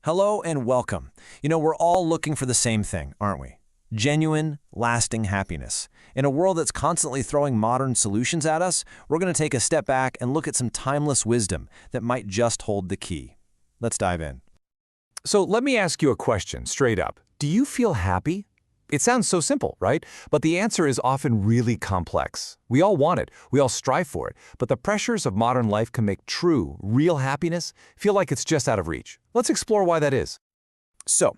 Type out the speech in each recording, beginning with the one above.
Hello and welcome. We're all looking for the same thing, aren't we? Genuine, lasting happiness. In a world that's constantly throwing modern solutions at us, we're going to take a step back and look at some timeless wisdom that might just hold the key. Let's dive in. So let me ask you a question straight up. Do you feel happy? It sounds so simple, right? But the answer is often really complex. We all want it, we all strive for it, but the pressures of modern life can make true, real happiness feel like it's just out of reach. Let's explore why that is. So,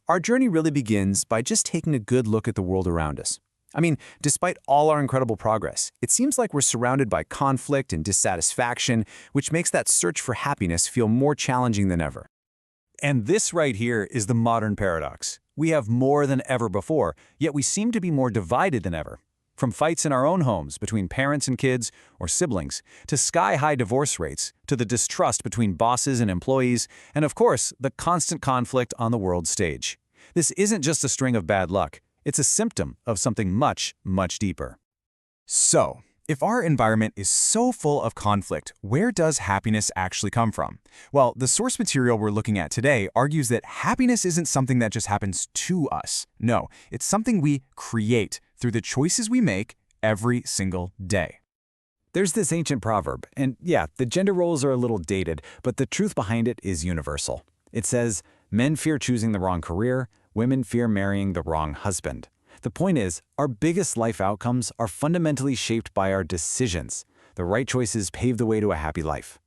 our journey really begins by just taking a good look at the world around us. Despite all our incredible progress, it seems like we're surrounded by conflict and dissatisfaction, which makes that search for happiness feel more challenging than ever. And this right here is the modern paradox. We have more than ever before, yet we seem to be more divided than ever. From fights in our own homes between parents and kids or siblings, to sky-high divorce rates, to the distrust between bosses and employees, and of course, the constant conflict on the world stage. This isn't just a string of bad luck. It's a symptom of something much, much deeper. So, if our environment is so full of conflict, where does happiness actually come from? Well, the source material we're looking at today argues that happiness isn't something that just happens to us. No, it's something we create through the choices we make every single day. There's this ancient proverb, and yeah, the gender roles are a little dated, but the truth behind it is universal. It says, men fear choosing the wrong career, women fear marrying the wrong husband. The point is, our biggest life outcomes are fundamentally shaped by our decisions. The right choices pave the way to a happy life.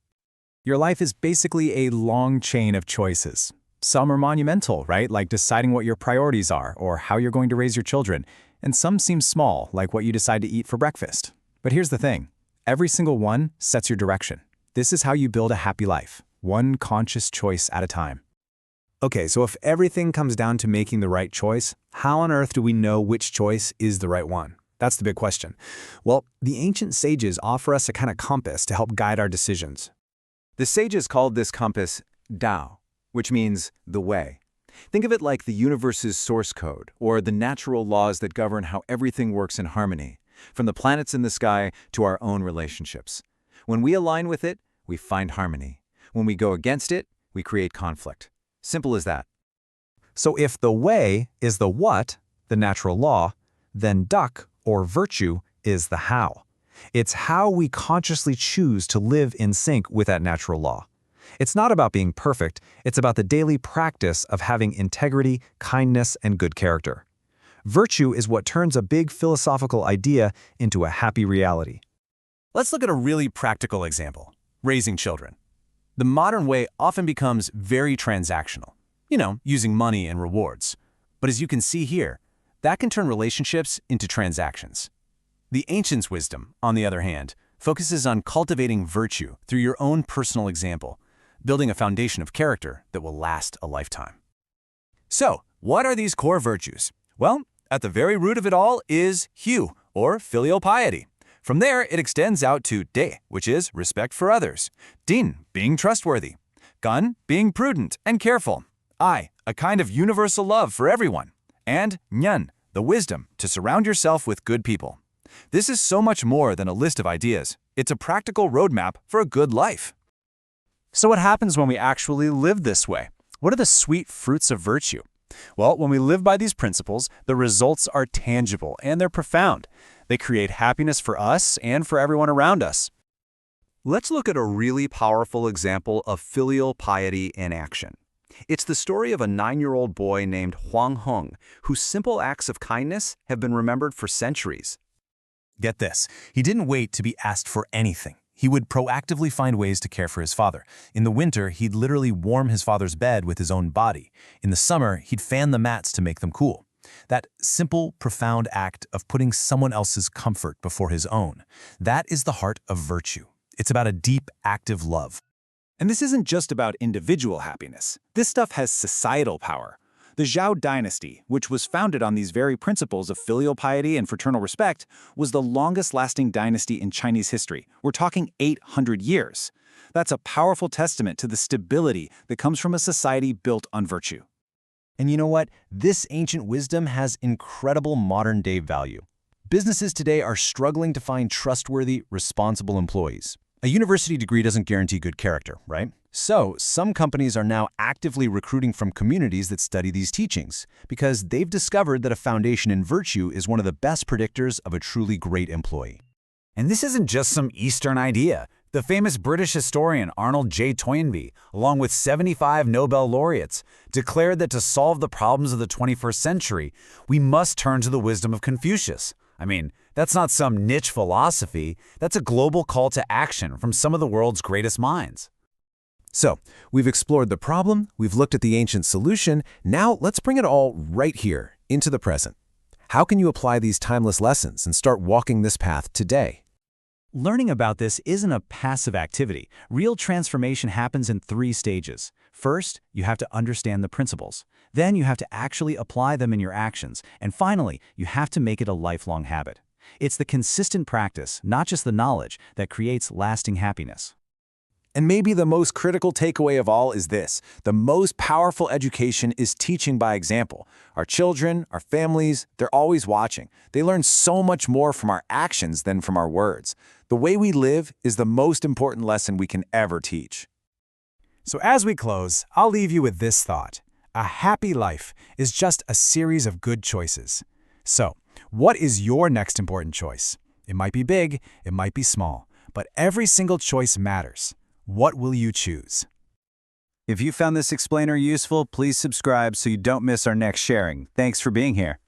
Your life is basically a long chain of choices. Some are monumental, right? Like deciding what your priorities are or how you're going to raise your children. And some seem small, like what you decide to eat for breakfast. But here's the thing. Every single one sets your direction. This is how you build a happy life, one conscious choice at a time. Okay, so if everything comes down to making the right choice, how on earth do we know which choice is the right one? That's the big question. Well, the ancient sages offer us a kind of compass to help guide our decisions. The sages called this compass Tao, which means the way. Think of it like the universe's source code, or the natural laws that govern how everything works in harmony, from the planets in the sky to our own relationships. When we align with it, we find harmony. When we go against it, we create conflict. Simple as that. So if the way is the what, the natural law, then duck, or virtue, is the how. It's how we consciously choose to live in sync with that natural law. It's not about being perfect, it's about the daily practice of having integrity, kindness, and good character. Virtue is what turns a big philosophical idea into a happy reality. Let's look at a really practical example, raising children. The modern way often becomes very transactional, using money and rewards. But as you can see here, that can turn relationships into transactions. The ancients' wisdom, on the other hand, focuses on cultivating virtue through your own personal example, building a foundation of character that will last a lifetime. So, what are these core virtues? Well, at the very root of it all is hu, or filial piety. From there, it extends out to de, which is respect for others, din, being trustworthy, gan, being prudent and careful, I, a kind of universal love for everyone, and nyan, the wisdom to surround yourself with good people. This is so much more than a list of ideas. It's a practical roadmap for a good life. So what happens when we actually live this way? What are the sweet fruits of virtue? Well, when we live by these principles, the results are tangible and they're profound. They create happiness for us and for everyone around us. Let's look at a really powerful example of filial piety in action. It's the story of a 9-year-old boy named Huang Hong, whose simple acts of kindness have been remembered for centuries. Get this, he didn't wait to be asked for anything. He would proactively find ways to care for his father. In the winter, he'd literally warm his father's bed with his own body. In the summer, he'd fan the mats to make them cool. That simple, profound act of putting someone else's comfort before his own, that is the heart of virtue. It's about a deep, active love. And this isn't just about individual happiness. This stuff has societal power. The Zhao dynasty, which was founded on these very principles of filial piety and fraternal respect, was the longest-lasting dynasty in Chinese history. We're talking 800 years. That's a powerful testament to the stability that comes from a society built on virtue. And you know what? This ancient wisdom has incredible modern-day value. Businesses today are struggling to find trustworthy, responsible employees. A university degree doesn't guarantee good character, right? So, some companies are now actively recruiting from communities that study these teachings because they've discovered that a foundation in virtue is one of the best predictors of a truly great employee. And this isn't just some Eastern idea. The famous British historian Arnold J. Toynbee, along with 75 Nobel laureates, declared that to solve the problems of the 21st century, we must turn to the wisdom of Confucius. I mean, that's not some niche philosophy. That's a global call to action from some of the world's greatest minds. So, we've explored the problem, we've looked at the ancient solution, now let's bring it all right here, into the present. How can you apply these timeless lessons and start walking this path today? Learning about this isn't a passive activity. Real transformation happens in 3 stages. First, you have to understand the principles. Then you have to actually apply them in your actions. And finally, you have to make it a lifelong habit. It's the consistent practice, not just the knowledge, that creates lasting happiness. And maybe the most critical takeaway of all is this: the most powerful education is teaching by example. Our children, our families, they're always watching. They learn so much more from our actions than from our words. The way we live is the most important lesson we can ever teach. So as we close, I'll leave you with this thought. A happy life is just a series of good choices. So, what is your next important choice? It might be big, it might be small, but every single choice matters. What will you choose? If you found this explainer useful, please subscribe so you don't miss our next sharing. Thanks for being here.